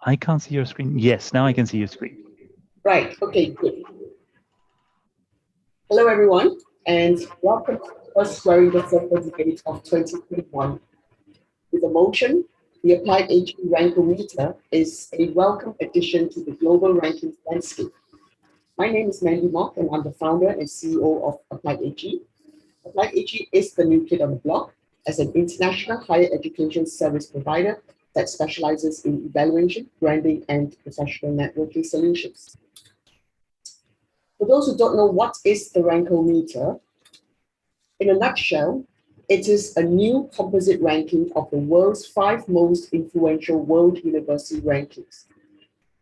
I can't see your screen. Yes, now I can see your screen. Right, okay, good. Hello, everyone, and welcome to the first Squaring the Circle debate of 2021. With a motion, the Applied AG Rankometer is a welcome addition to the global rankings landscape. My name is Mandy Mock, and I'm the founder and CEO of Applied AG. Applied AG is the new kid on the block as an international higher education service provider that specializes in evaluation, branding, and professional networking solutions. For those who don't know what is the Rankometer, in a nutshell, it is a new composite ranking of the world's 5 most influential world university rankings.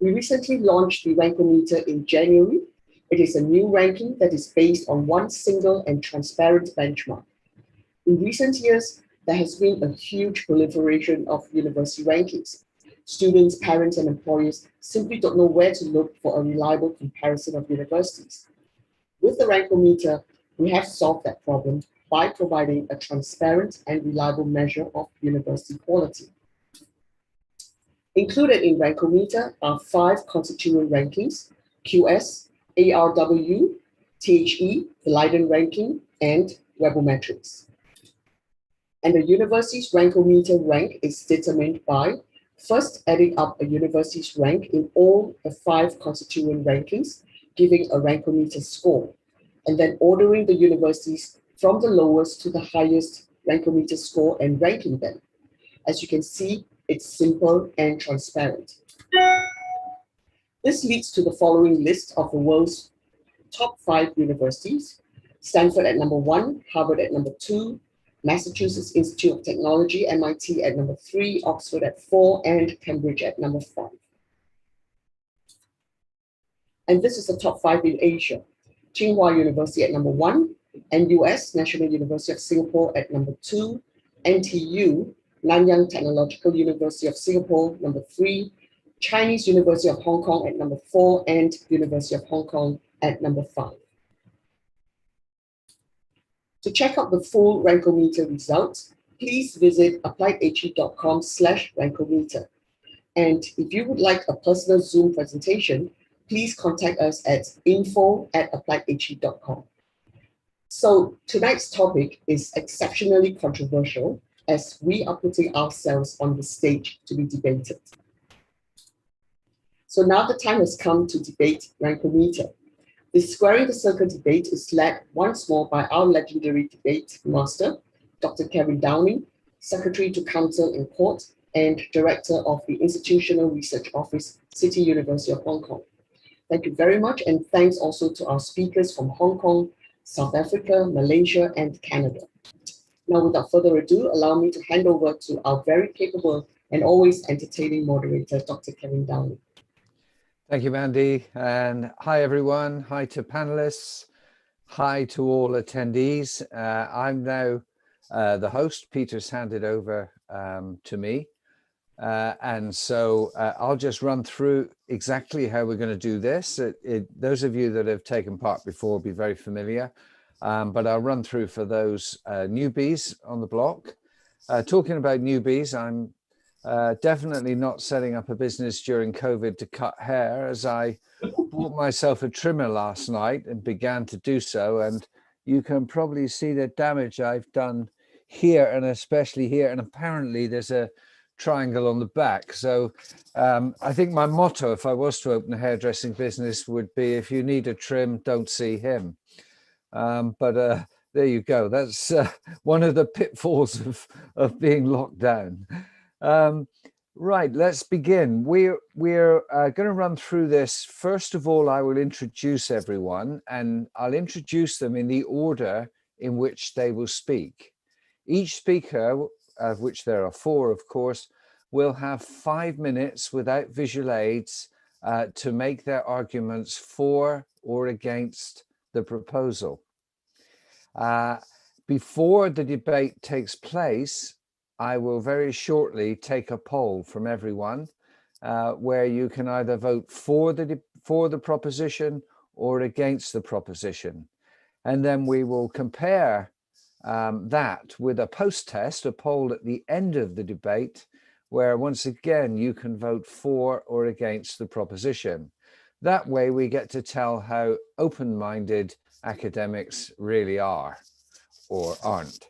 We recently launched the Rankometer in January. It is a new ranking that is based on one single and transparent benchmark. In recent years, there has been a huge proliferation of university rankings. Students, parents, and employers simply don't know where to look for a reliable comparison of universities. With the Rankometer, we have solved that problem by providing a transparent and reliable measure of university quality. Included in Rankometer are 5 constituent rankings: QS, ARW, THE, the Leiden ranking, and Webometrics. And the university's Rankometer rank is determined by first adding up a university's rank in all the 5 constituent rankings, giving a Rankometer score, and then ordering the universities from the lowest to the highest Rankometer score and ranking them. As you can see, it's simple and transparent. This leads to the following list of the world's top 5 universities: Stanford at number 1, Harvard at number 2, Massachusetts Institute of Technology, MIT, at number 3, Oxford at 4, and Cambridge at number 5. And this is the top 5 in Asia: Tsinghua University at number 1, NUS, National University of Singapore, at number 2, NTU, Nanyang Technological University of Singapore, number 3, Chinese University of Hong Kong at number 4, and University of Hong Kong at number 5. To check out the full Rankometer results, please visit appliedag.com/Rankometer. And if you would like a personal Zoom presentation, please contact us at info@appliedag.com. So tonight's topic is exceptionally controversial as we are putting ourselves on the stage to be debated. So now the time has come to debate Rankometer. The Squaring the Circle debate is led once more by our legendary debate master, Dr. Kevin Downing, Secretary to Council in Court and Director of the Institutional Research Office, City University of Hong Kong. Thank you very much, and thanks also to our speakers from Hong Kong, South Africa, Malaysia, and Canada. Now, without further ado, allow me to hand over to our very capable and always entertaining moderator, Dr. Kevin Downing. Thank you, Mandy. And hi, everyone. Hi to panelists. Hi to all attendees. I'm now the host. Peter's handed over to me. And so I'll just run through exactly how we're going to do this. Those of you that have taken part before will be very familiar, but I'll run through for those newbies on the block. Talking about newbies, I'm definitely not setting up a business during COVID to cut hair, as I bought myself a trimmer last night and began to do so. And you can probably see the damage I've done here and especially here. And apparently there's a triangle on the back. So I think my motto, if I was to open a hairdressing business, would be, if you need a trim, don't see him. But there you go. That's one of the pitfalls of being locked down. Right, let's begin. We're going to run through this. First of all, I will introduce everyone, and I'll introduce them in the order in which they will speak. Each speaker, of which there are 4, of course, will have 5 minutes without visual aids to make their arguments for or against the proposal. Before the debate takes place, I will very shortly take a poll from everyone where you can either vote for the proposition or against the proposition. And then we will compare that with a post-test, a poll at the end of the debate, where once again you can vote for or against the proposition. That way we get to tell how open-minded academics really are or aren't.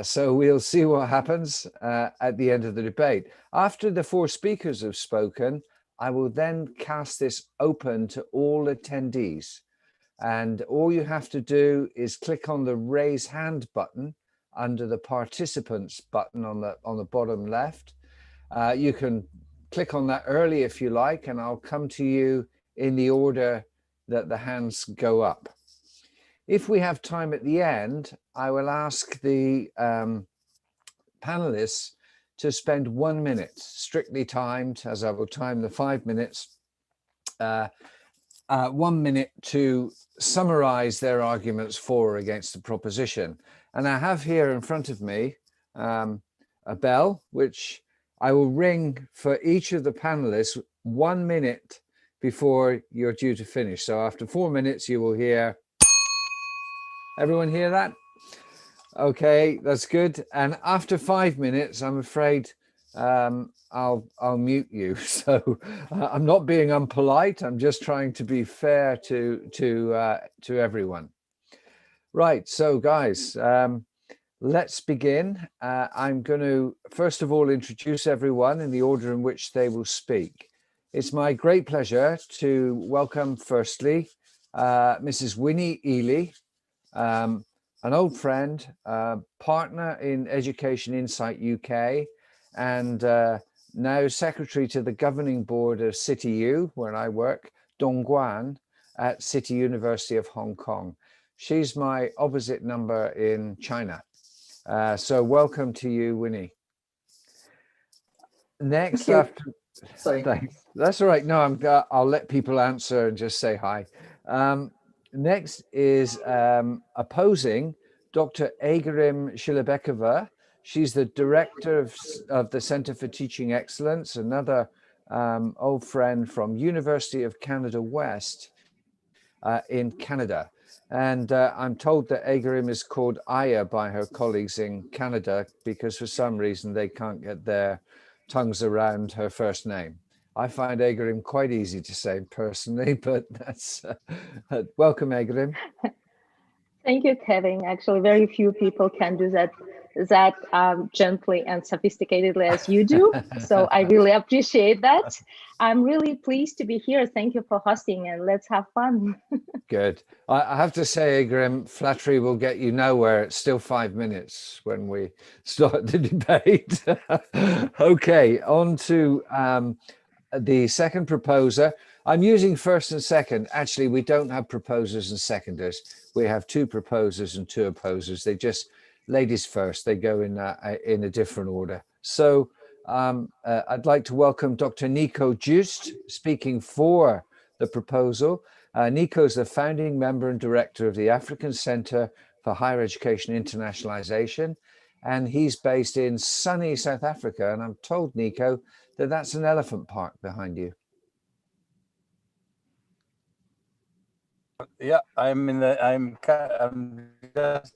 So we'll see what happens at the end of the debate. After the four speakers have spoken, I will then cast this open to all attendees. And all you have to do is click on the raise hand button under the participants button on the bottom left. You can click on that early if you like, and I'll come to you in the order that the hands go up. If we have time at the end, I will ask the panelists to spend 1 minute, strictly timed, as I will time the 5 minutes, 1 minute to summarize their arguments for or against the proposition. And I have here in front of me a bell, which I will ring for each of the panelists 1 minute before you're due to finish. So after 4 minutes, you will hear, everyone hear that? Okay, that's good. And after 5 minutes, I'm afraid I'll mute you. So I'm not being unpolite. I'm just trying to be fair to everyone. Right. So guys, let's begin. I'm going to first of all introduce everyone in the order in which they will speak. It's my great pleasure to welcome firstly Mrs. Winnie Ely, an old friend, partner in Education Insight UK, and now secretary to the governing board of CityU, where I work, Dongguan, at City University of Hong Kong. She's my opposite number in China. So welcome to you, Winnie. Next, Sorry. Thanks. That's all right. No, I'll let people answer and just say hi. Next is opposing Dr. Aigerim Shilabekova. She's the director of the Center for Teaching Excellence, another old friend from University of Canada West in Canada. And I'm told that Aigerim is called Aya by her colleagues in Canada because for some reason they can't get their tongues around her first name. I find Aigerim quite easy to say personally, but that's welcome, Aigerim. Thank you, Kevin. Actually, very few people can do that gently and sophisticatedly as you do. So I really appreciate that. I'm really pleased to be here. Thank you for hosting, and let's have fun. Good. I have to say, Aigerim, flattery will get you nowhere. It's still 5 minutes when we start the debate. Okay, on to the second proposer. I'm using first and second. Actually, we don't have proposers and seconders. We have two proposers and two opposers. They just, ladies first, they go in a different order. So I'd like to welcome Dr. Nico Joost, speaking for the proposal. Nico is the founding member and director of the African Center for Higher Education Internationalization, and he's based in sunny South Africa. And I'm told, Nico, that that's an elephant park behind you. Yeah, I'm just,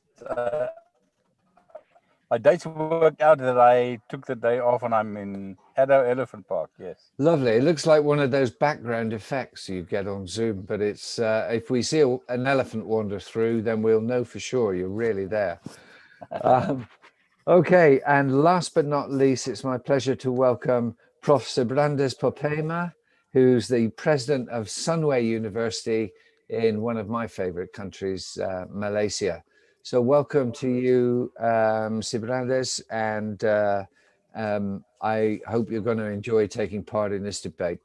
my dates worked out that I took the day off and I'm in Addo Elephant Park, yes. Lovely. It looks like one of those background effects you get on Zoom, but it's if we see an elephant wander through, then we'll know for sure you're really there. Okay, and last but not least, it's my pleasure to welcome Prof. Sibrandes Popema, who's the president of Sunway University in one of my favorite countries, Malaysia. So welcome to you, Sibrandes, and I hope you're going to enjoy taking part in this debate.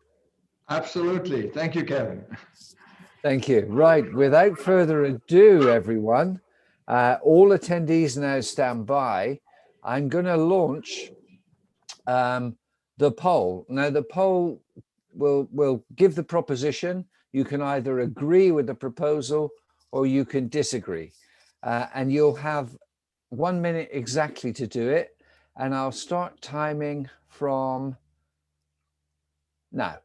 Absolutely. Thank you, Kevin. Thank you. Right, without further ado, everyone, all attendees now stand by. I'm going to launch the poll. Now, the poll will give the proposition. You can either agree with the proposal or you can disagree. And you'll have 1 minute exactly to do it. And I'll start timing from now.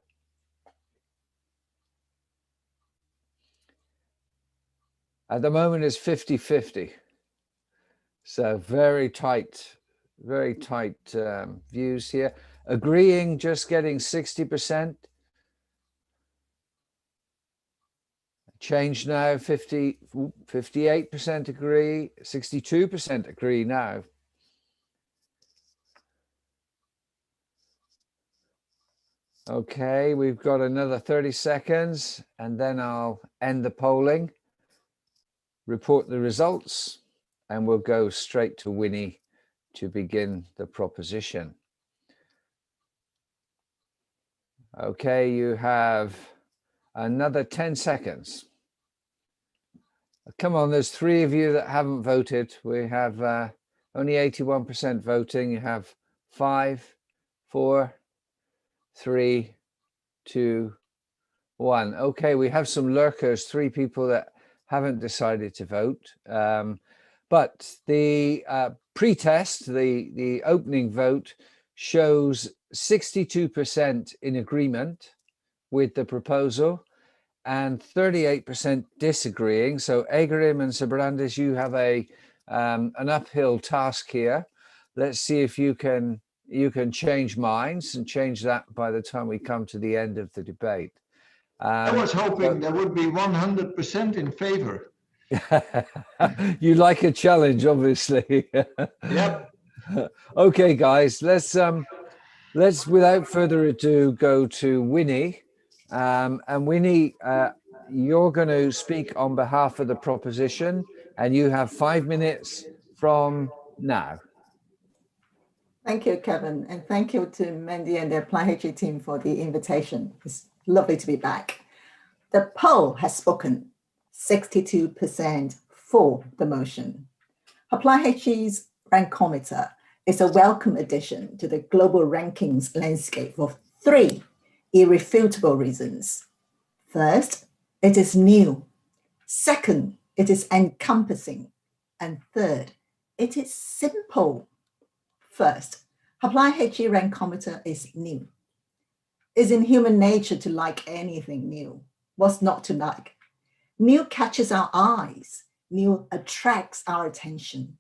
At the moment, it's 50-50. So very tight very tight views here. Agreeing, just getting 60%. Change now, 58% agree, 62% agree now. Okay, we've got another 30 seconds and then I'll end the polling, report the results, and we'll go straight to Winnie to begin the proposition. Okay, you have another 10 seconds. Come on, there's 3 of you that haven't voted. We have only 81% voting. You have 5, 4, 3, 2, 1. Okay, we have some lurkers, 3 people that haven't decided to vote. But the pre-test, the opening vote, shows 62% in agreement with the proposal and 38% disagreeing. So Egerim and Sabrandis, you have an uphill task here. Let's see if you can change minds and change that by the time we come to the end of the debate. I was hoping there would be 100% in favor. You like a challenge, obviously. Yep. Okay, guys, let's without further ado go to Winnie. And Winnie, you're going to speak on behalf of the proposition, and you have 5 minutes from now. Thank you, Kevin, and thank you to Mandy and the ApplyHG team for the invitation. It's lovely to be back. The poll has spoken, 62% for the motion. ApplyHG's Rankometer is a welcome addition to the global rankings landscape for 3 irrefutable reasons. First, it is new. Second, it is encompassing. And third, it is simple. First, ApplyHG Rankometer is new. It's in human nature to like anything new. What's not to like? New catches our eyes. New attracts our attention.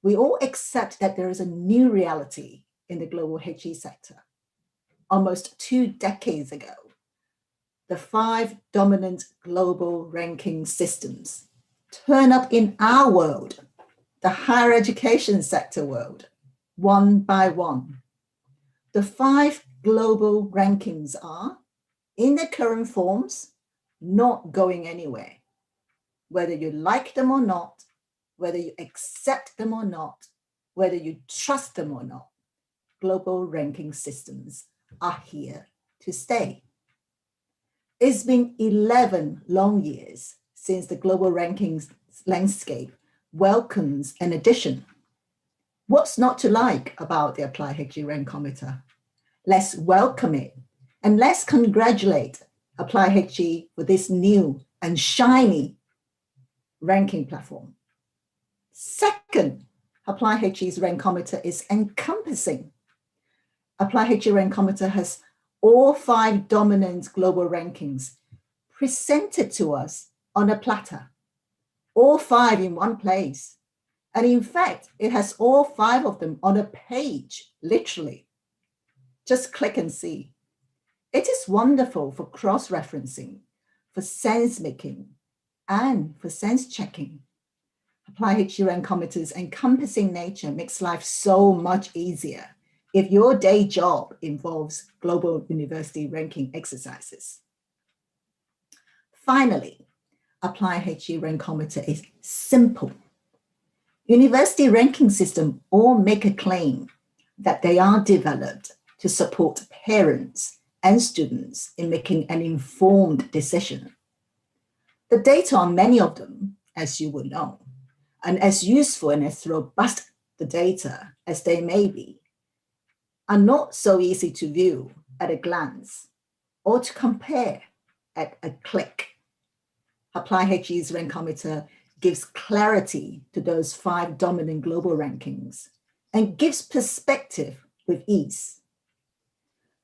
We all accept that there is a new reality in the global HE sector. Almost 2 decades ago, the 5 dominant global ranking systems turn up in our world, the higher education sector world, one by one. The 5 global rankings are, in their current forms, not going anywhere. Whether you like them or not, whether you accept them or not, whether you trust them or not, global ranking systems are here to stay. It's been 11 long years since the global rankings landscape welcomes an addition. What's not to like about the ApplyHG Rankometer? Let's welcome it and let's congratulate ApplyHG for this new and shiny ranking platform. Second, ApplyHG's Rankometer is encompassing. ApplyHG Rankometer has all 5 dominant global rankings presented to us on a platter, all 5 in one place. And in fact, it has all 5 of them on a page, literally. Just click and see. It is wonderful for cross-referencing, for sense making, and for sense checking. ApplyHG Rankometer's encompassing nature makes life so much easier if your day job involves global university ranking exercises. Finally, ApplyHG Rankometer is simple. University ranking systems all make a claim that they are developed to support parents and students in making an informed decision. The data on many of them, as you will know, and as useful and as robust the data as they may be, are not so easy to view at a glance or to compare at a click. ApplyHG's Rankometer gives clarity to those 5 dominant global rankings and gives perspective with ease.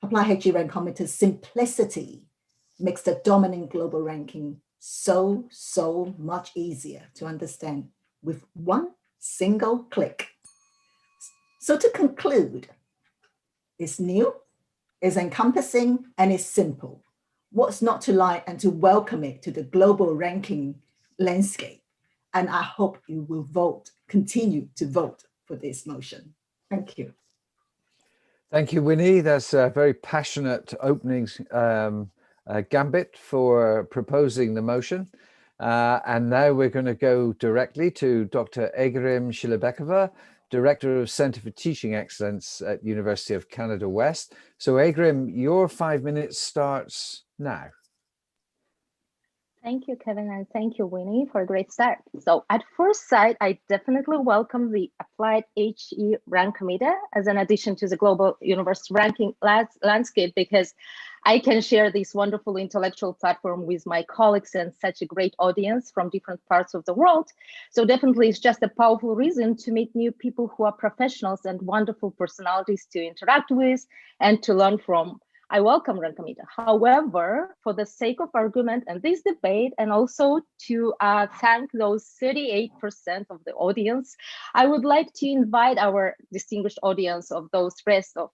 ApplyHG Rankometer's simplicity makes the dominant global ranking so much easier to understand with one single click. So to conclude, it's new, it's encompassing, and it's simple. What's not to like, and to welcome it to the global ranking landscape. And I hope you will continue to vote for this motion. Thank you. Thank you, Winnie. That's a very passionate opening gambit for proposing the motion. And now we're going to go directly to Dr. Egerim Shilabekova, Director of Center for Teaching Excellence at University of Canada West. So Egerim, your 5 minutes starts now. Thank you, Kevin, and thank you, Winnie, for a great start. So at first sight, I definitely welcome the Applied HE Rankometer as an addition to the global university ranking landscape, because I can share this wonderful intellectual platform with my colleagues and such a great audience from different parts of the world. So definitely it's just a powerful reason to meet new people who are professionals and wonderful personalities to interact with and to learn from. I welcome Rankometer. However, for the sake of argument and this debate, and also to thank those 38% of the audience, I would like to invite our distinguished audience of those rest of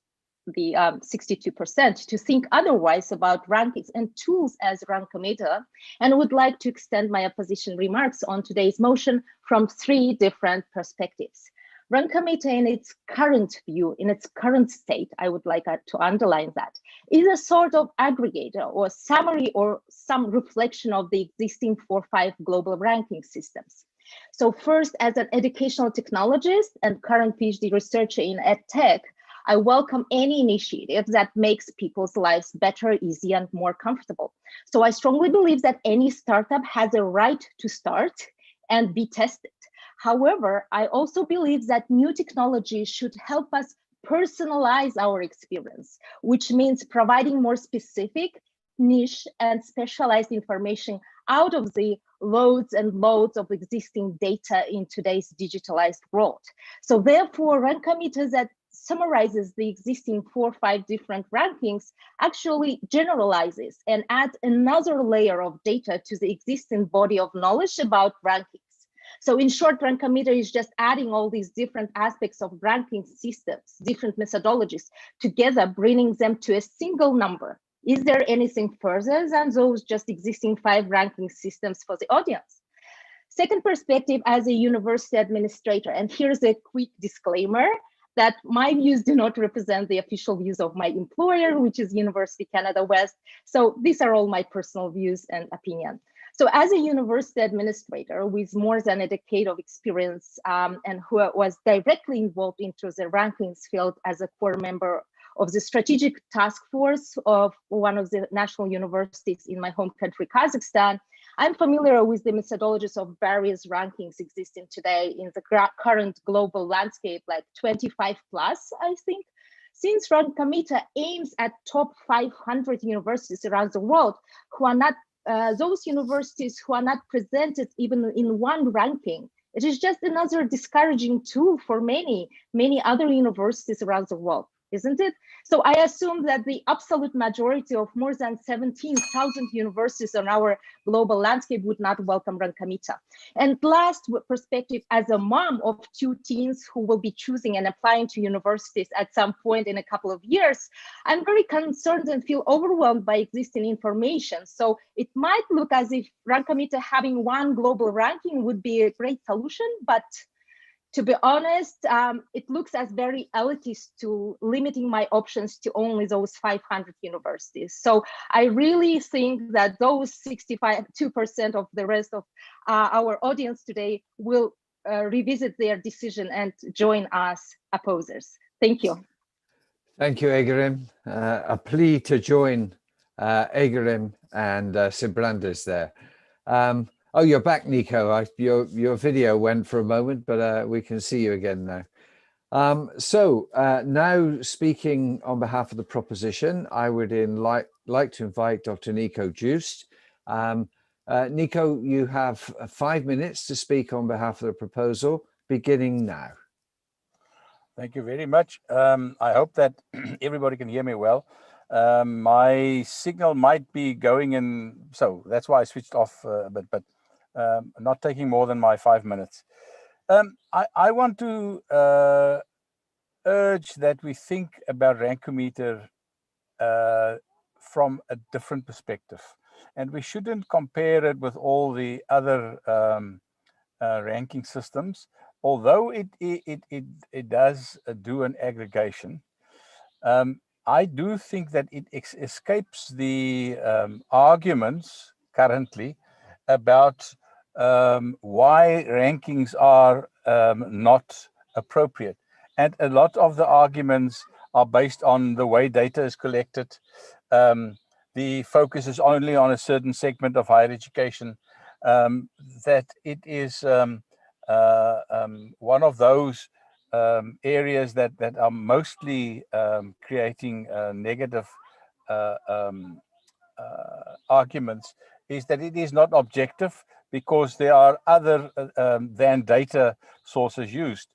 the 62% to think otherwise about rankings and tools as Rankometer, and would like to extend my opposition remarks on today's motion from 3 different perspectives. Rankometer in its current view, in its current state, I would like to underline that, is a sort of aggregator or summary or some reflection of the existing 4-5 global ranking systems. So first, as an educational technologist and current PhD researcher in EdTech, I welcome any initiative that makes people's lives better, easier, and more comfortable. So I strongly believe that any startup has a right to start and be tested. However, I also believe that new technology should help us personalize our experience, which means providing more specific, niche, and specialized information out of the loads and loads of existing data in today's digitalized world. So therefore, Rankometer that summarizes the existing 4-5 different rankings actually generalizes and adds another layer of data to the existing body of knowledge about rankings. So in short, Rankometer is just adding all these different aspects of ranking systems, different methodologies together, bringing them to a single number. Is there anything further than those just existing 5 ranking systems for the audience? Second perspective as a university administrator, and here's a quick disclaimer that my views do not represent the official views of my employer, which is University Canada West. So these are all my personal views and opinion. So as a university administrator with more than a decade of experience and who was directly involved into the rankings field as a core member of the strategic task force of one of the national universities in my home country, Kazakhstan, I'm familiar with the methodologies of various rankings existing today in the current global landscape, like 25 plus, I think. Since Rankometer aims at top 500 universities around the world who are not those universities who are not presented even in one ranking, it is just another discouraging tool for many other universities around the world, isn't it? So I assume that the absolute majority of more than 17,000 universities on our global landscape would not welcome Rankometer. And last perspective, as a mom of 2 teens who will be choosing and applying to universities at some point in a couple of years, I'm very concerned and feel overwhelmed by existing information. So it might look as if Rankometer having one global ranking would be a great solution, but to be honest, it looks as very elitist to limiting my options to only those 500 universities. So I really think that those 2% of the rest of our audience today will revisit their decision and join us opposers. Thank you. Thank you, Egerim. A plea to join Egerim and Sibrandas there. Oh, you're back, Nico. Your video went for a moment, but we can see you again now. So now speaking on behalf of the proposition, I would like to invite Dr. Nico Joost. Nico, you have 5 minutes to speak on behalf of the proposal, beginning now. Thank you very much. I hope that everybody can hear me well. My signal might be going in, so that's why I switched off a bit, but not taking more than my 5 minutes. I want to urge that we think about Rankometer from a different perspective. And we shouldn't compare it with all the other ranking systems, although it does do an aggregation. I do think that it escapes the arguments currently about why rankings are not appropriate. And a lot of the arguments are based on the way data is collected. The focus is only on a certain segment of higher education, that it is one of those areas that are mostly creating negative arguments, is that it is not objective because there are other than data sources used.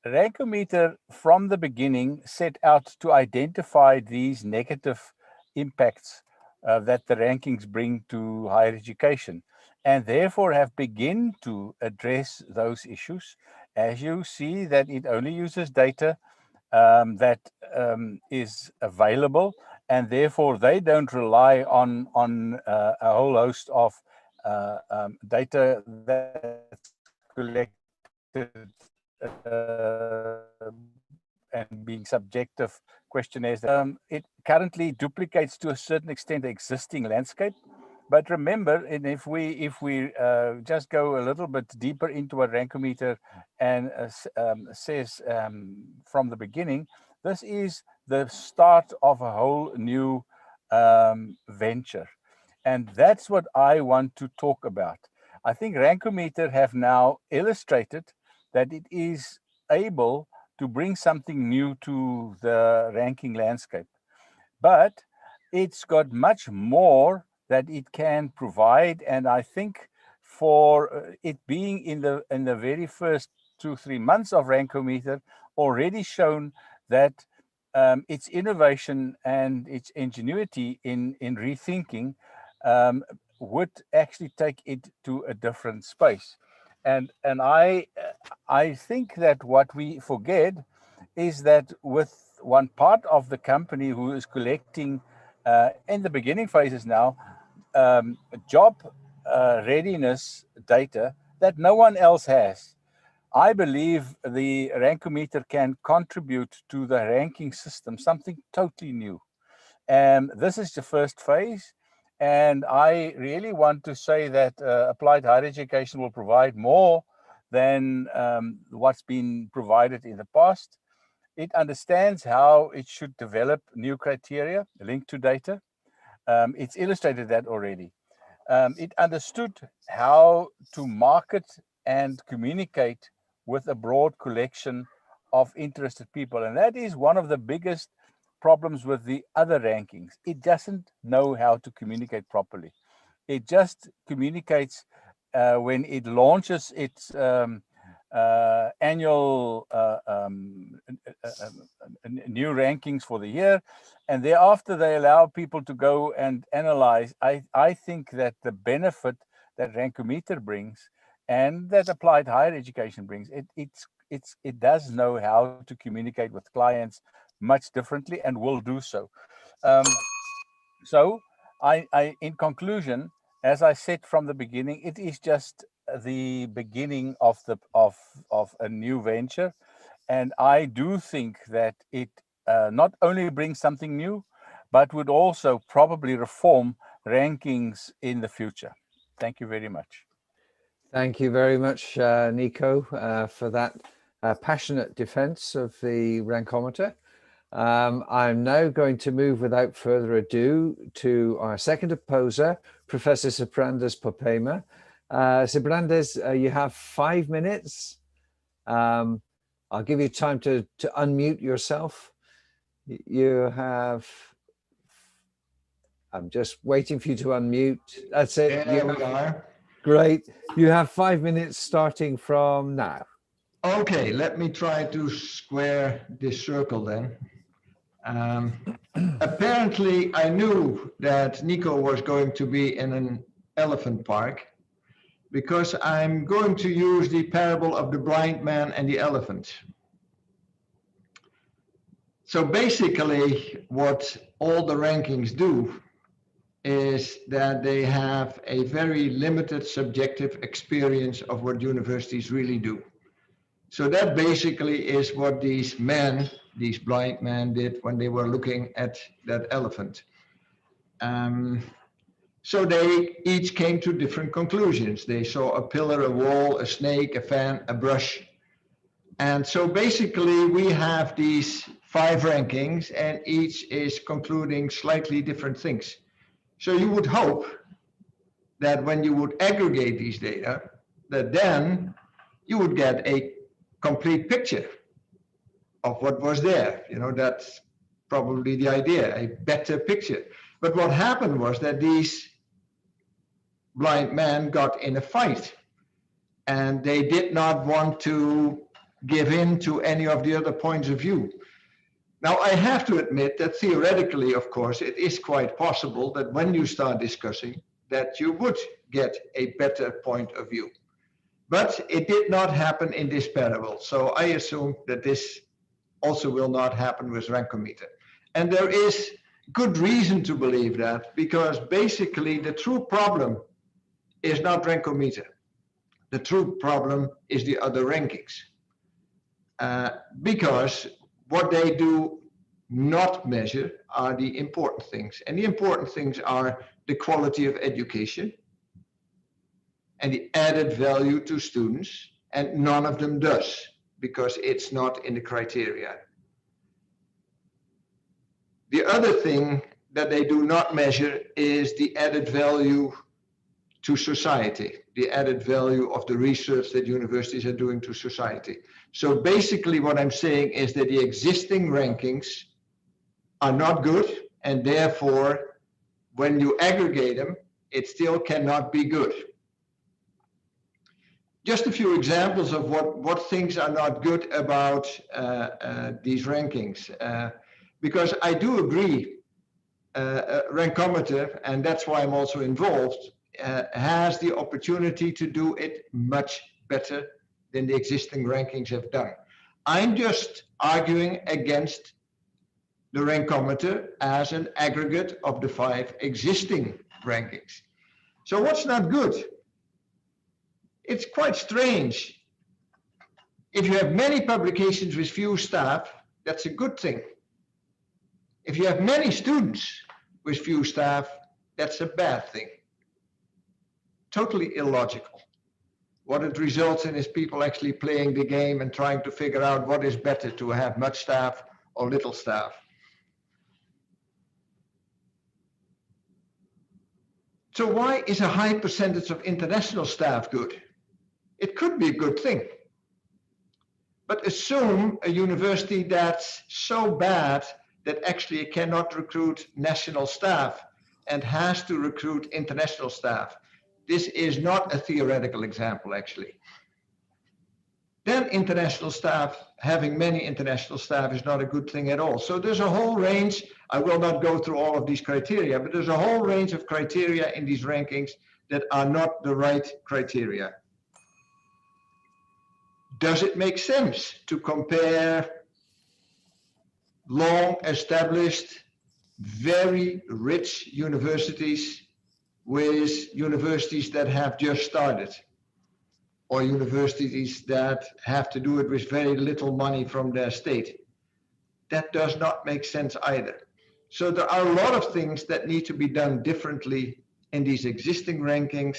Rankometer from the beginning set out to identify these negative impacts that the rankings bring to higher education, and therefore have begun to address those issues. As you see, that it only uses data that is available, and therefore they don't rely on a whole host of data that's collected and being subjective questionnaires. It currently duplicates to a certain extent the existing landscape. But remember, and if we just go a little bit deeper into what Rankometer and says from the beginning, this is the start of a whole new venture. And that's what I want to talk about. I think Rankometer have now illustrated that it is able to bring something new to the ranking landscape. But it's got much more that it can provide, and I think for it being in the very first 2-3 months of Rankometer, already shown that its innovation and its ingenuity in rethinking would actually take it to a different space. And I think that what we forget is that with one part of the company who is collecting in the beginning phases now job readiness data that no one else has, I believe the Rankometer can contribute to the ranking system, something totally new. And this is the first phase. And I really want to say that applied higher education will provide more than what's been provided in the past. It understands how it should develop new criteria linked to data. It's illustrated that already. It understood how to market and communicate with a broad collection of interested people. And that is one of the biggest problems with the other rankings. It doesn't know how to communicate properly. It just communicates when it launches its annual new rankings for the year, and thereafter they allow people to go and analyze. I think that the benefit that Rankometer brings and that applied higher education brings, it does know how to communicate with clients much differently and will do so. So I in conclusion, as I said from the beginning, it is just the beginning of a new venture, and I do think that it not only brings something new, but would also probably reform rankings in the future. Thank you very much. Thank you very much, Nico, for that passionate defense of the Rankometer. I'm now going to move without further ado to our second opposer, Professor Sibrandas Popema. Sibrandas, you have 5 minutes. I'll give you time to unmute yourself. You have, I'm just waiting for you to unmute. That's it. There we are. Great. You have 5 minutes starting from now. Okay, let me try to square this circle then. Apparently, I knew that Nico was going to be in an elephant park because I'm going to use the parable of the blind man and the elephant. So basically, what all the rankings do is that they have a very limited subjective experience of what universities really do. So that basically is what these blind men did when they were looking at that elephant. So they each came to different conclusions. They saw a pillar, a wall, a snake, a fan, a brush. And so basically we have these 5 rankings and each is concluding slightly different things. So you would hope that when you would aggregate these data, that then you would get a complete picture of what was there. You know, that's probably the idea, a better picture. But what happened was that these blind men got in a fight and they did not want to give in to any of the other points of view. Now, I have to admit that theoretically, of course, it is quite possible that when you start discussing that you would get a better point of view. But it did not happen in this parable. So I assume that this also will not happen with Rankometer. And there is good reason to believe that, because basically the true problem is not Rankometer. The true problem is the other rankings. Because what they do not measure are the important things. And the important things are the quality of education and the added value to students. And none of them does, because it's not in the criteria. The other thing that they do not measure is the added value to society, the added value of the research that universities are doing to society. So basically what I'm saying is that the existing rankings are not good, and therefore when you aggregate them, it still cannot be good. Just a few examples of what things are not good about these rankings. Because I do agree, Rankometer, and that's why I'm also involved, has the opportunity to do it much better than the existing rankings have done. I'm just arguing against the Rankometer as an aggregate of the 5 existing rankings. So what's not good? It's quite strange. If you have many publications with few staff, that's a good thing. If you have many students with few staff, that's a bad thing. Totally illogical. What it results in is people actually playing the game and trying to figure out what is better, to have much staff or little staff. So why is a high percentage of international staff good? It could be a good thing. But assume a university that's so bad that actually it cannot recruit national staff and has to recruit international staff. This is not a theoretical example, actually. Then international staff, having many international staff is not a good thing at all. So there's a whole range. I will not go through all of these criteria, but there's a whole range of criteria in these rankings that are not the right criteria. Does it make sense to compare long established, very rich universities with universities that have just started, or universities that have to do it with very little money from their state? That does not make sense either. So there are a lot of things that need to be done differently in these existing rankings.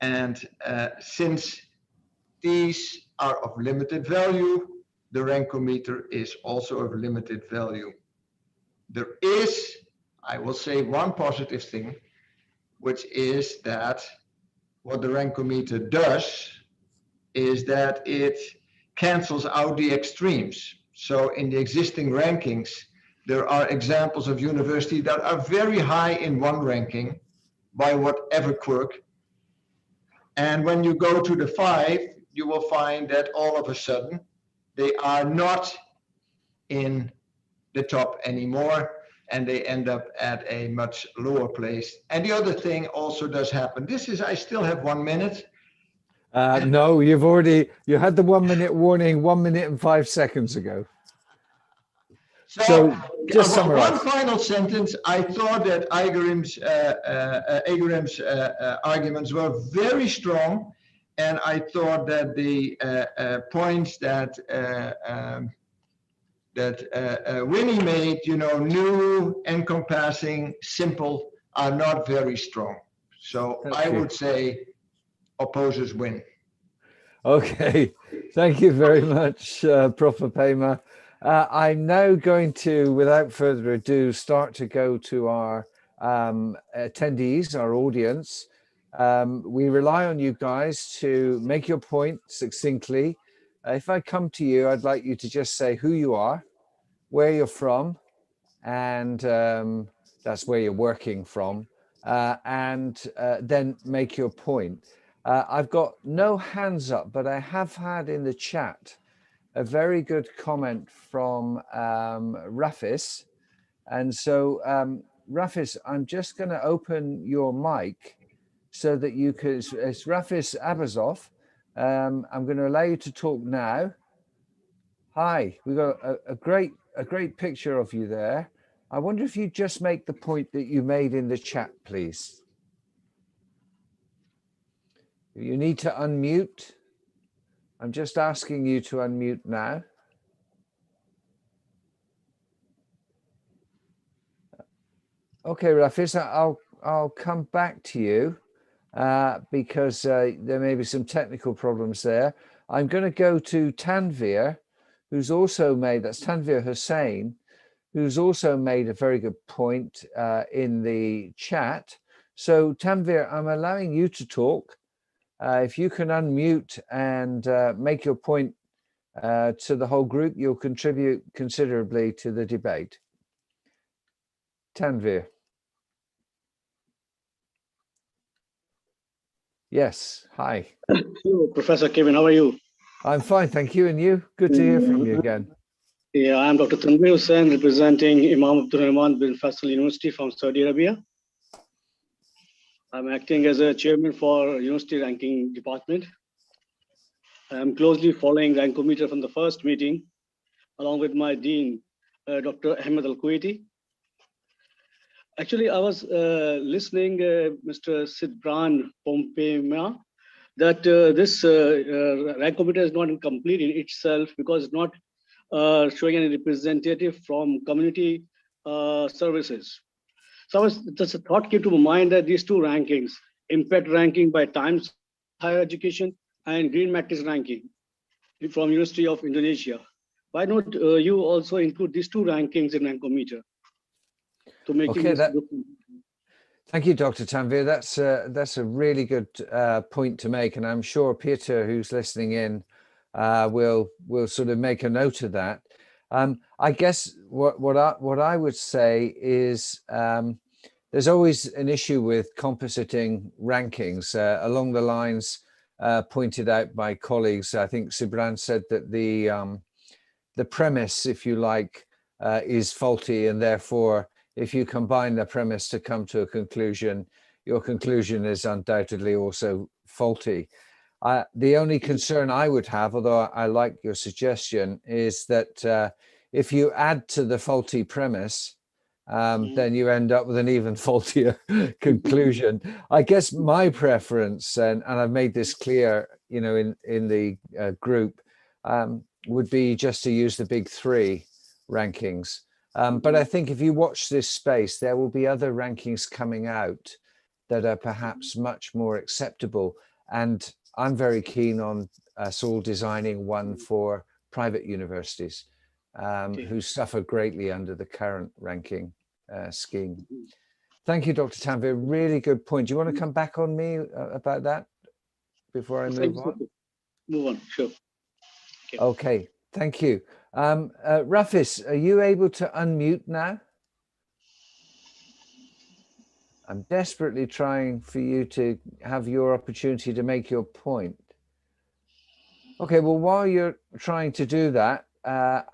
And since these are of limited value, the Rankometer is also of limited value. There is, I will say, one positive thing, which is that what the Rankometer does is that it cancels out the extremes. So in the existing rankings, there are examples of universities that are very high in one ranking by whatever quirk. And when you go to the 5, you will find that all of a sudden, they are not in the top anymore, and they end up at a much lower place. And the other thing also does happen. This is, I still have 1 minute. No, you had the 1 minute warning 1 minute and 5 seconds ago. So just one summarize. final sentence. I thought that Aigerim's arguments were very strong, and I thought that the points that Winnie made, new, encompassing, simple, are not very strong. So I would say opposers win. Okay, thank you very much, Prof. Pema. I'm now going to, without further ado, start to go to our attendees, our audience. We rely on you guys to make your point succinctly. If I come to you, I'd like you to just say who you are, where you're from, and that's where you're working from, and then make your point. I've got no hands up, but I have had in the chat a very good comment from Rafis. And so, Rafis, I'm just going to open your mic so that you could, it's Rafis Abazov. I'm going to allow you to talk now. Hi, we've got a great picture of you there. I wonder if you just make the point that you made in the chat, please. You need to unmute. I'm just asking you to unmute now. Okay, Rafis, I'll come back to you because there may be some technical problems there. I'm going to go to Tanvir, who's also made, that's Tanvir Hussain, who's also made a very good point in the chat. So Tanvir, I'm allowing you to talk. If you can unmute and make your point to the whole group, you'll contribute considerably to the debate. Tanvir. Yes, hi. Hello, Professor Kevin, how are you? I'm fine, thank you. And you? Good to hear from you again. Yeah, I'm Dr. Tanvir Hussain, representing Imam Abdul Rahman bin Faisal University from Saudi Arabia. I'm acting as a chairman for University Ranking Department. I'm closely following Rankometer from the first meeting, along with my dean, Dr. Ahmed Al-Kuwaiti. Actually, I was listening, Mr. Sidbran Pompema, that this Rankometer is not complete in itself because it's not showing any representative from community services. So just a thought came to my mind that these two rankings, impact ranking by Times Higher Education and Green Matrix ranking from University of Indonesia. Why not you also include these two rankings in Rankometer to make okay, thank you, Dr. Tanvir. That's a really good point to make, and I'm sure Peter, who's listening in, will sort of make a note of that. I guess what I would say is there's always an issue with compositing rankings along the lines pointed out by colleagues. I think Sidbran said that the premise, if you like, is faulty, and therefore, if you combine the premise to come to a conclusion, your conclusion is undoubtedly also faulty. The only concern I would have, although I like your suggestion, is that if you add to the faulty premise, then you end up with an even faultier conclusion. I guess my preference, and I've made this clear, in the group, would be just to use the big three rankings. But I think if you watch this space, there will be other rankings coming out that are perhaps much more acceptable. And I'm very keen on us all designing one for private universities who suffer greatly under the current ranking scheme. Thank you, Dr. Tanvir. Really good point. Do you want to come back on me about that before I move on? Move on, sure. Okay, thank you. Rafis, are you able to unmute now? I'm desperately trying for you to have your opportunity to make your point. Okay, well, while you're trying to do that,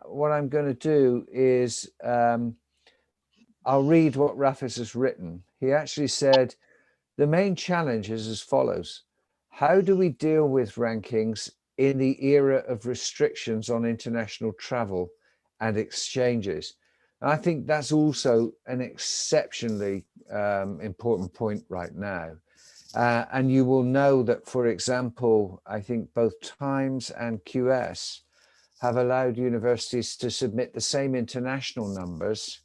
what I'm going to do is I'll read what Rafis has written. He actually said, the main challenge is as follows. How do we deal with rankings in the era of restrictions on international travel and exchanges? I think that's also an exceptionally important point right now. And you will know that, for example, I think both Times and QS have allowed universities to submit the same international numbers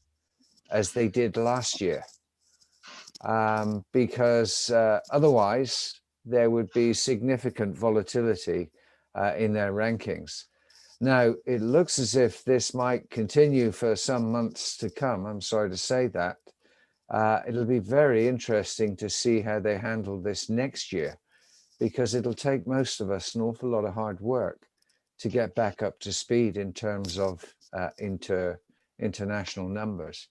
as they did last year, because otherwise there would be significant volatility in their rankings. Now, it looks as if this might continue for some months to come. I'm sorry to say that. It'll be very interesting to see how they handle this next year, because it'll take most of us an awful lot of hard work to get back up to speed in terms of international numbers.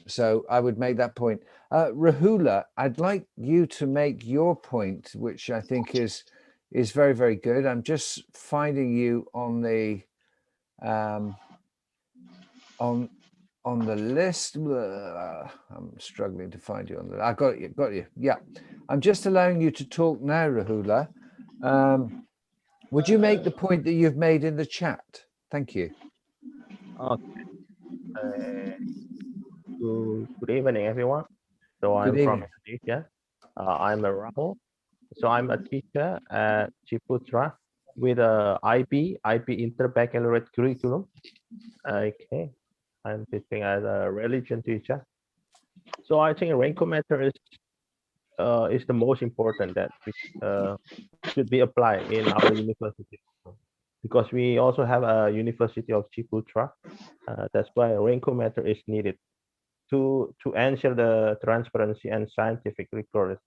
So I would make that point. Rahula, I'd like you to make your point, which I think is very, very good. I'm just finding you on the on the list. I'm struggling to find you on the. I got you. Yeah, I'm just allowing you to talk now, Rahula. Would you make the point that you've made in the chat? Thank you. Okay. Good evening, everyone. So I'm from Indonesia. I'm Rahul. So I'm a teacher at Ciputra with a IB Interbaccalaureate curriculum. Okay, I'm teaching as a religion teacher. So I think Rankometer is the most important that should be applied in our university, because we also have a University of Ciputra. That's why Rankometer is needed to ensure the transparency and scientific rigor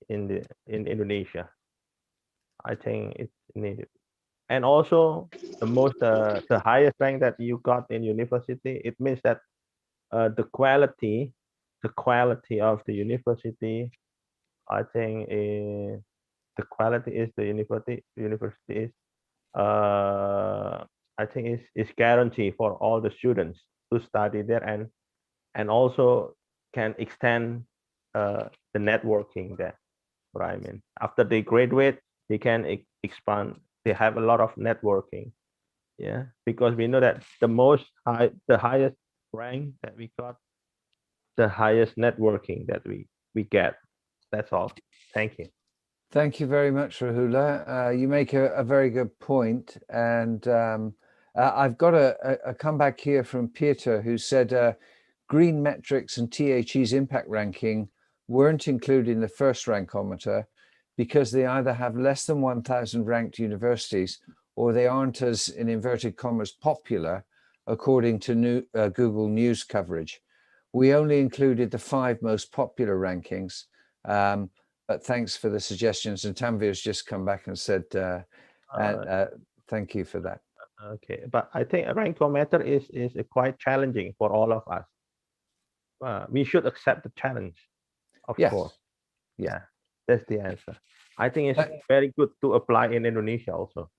in Indonesia. I think it's needed. And also the highest rank that you got in university, it means that the quality of the university, I think the quality is the university is I think is guaranteed for all the students to study there, and also can extend the networking there. What I mean, after they graduate, they can expand. They have a lot of networking, yeah, because we know that the highest rank that we got, the highest networking that we get. That's all. Thank you. Thank you very much, Rahula. You make a very good point. And I've got a comeback here from Peter, who said Green Metrics and THE's impact ranking weren't included in the first rankometer because they either have less than 1,000 ranked universities or they aren't as, in inverted commas, popular according to Google News coverage. We only included the 5 most popular rankings, but thanks for the suggestions. And Tanvir's just come back and said, thank you for that. Okay, but I think Rankometer is quite challenging for all of us. We should accept the challenge, of course. Yeah, that's the answer. I think it's very good to apply in Indonesia also.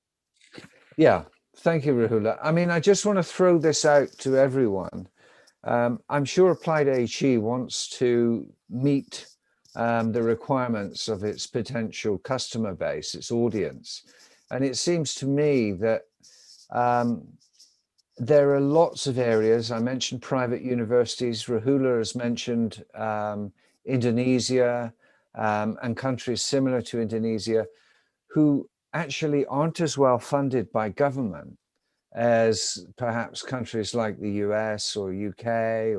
Yeah, thank you, Rahula. I mean, I just want to throw this out to everyone. I'm sure Applied HE wants to meet the requirements of its potential customer base, its audience. And it seems to me that there are lots of areas. I mentioned private universities. Rahula has mentioned Indonesia and countries similar to Indonesia who actually aren't as well funded by government as perhaps countries like the US or UK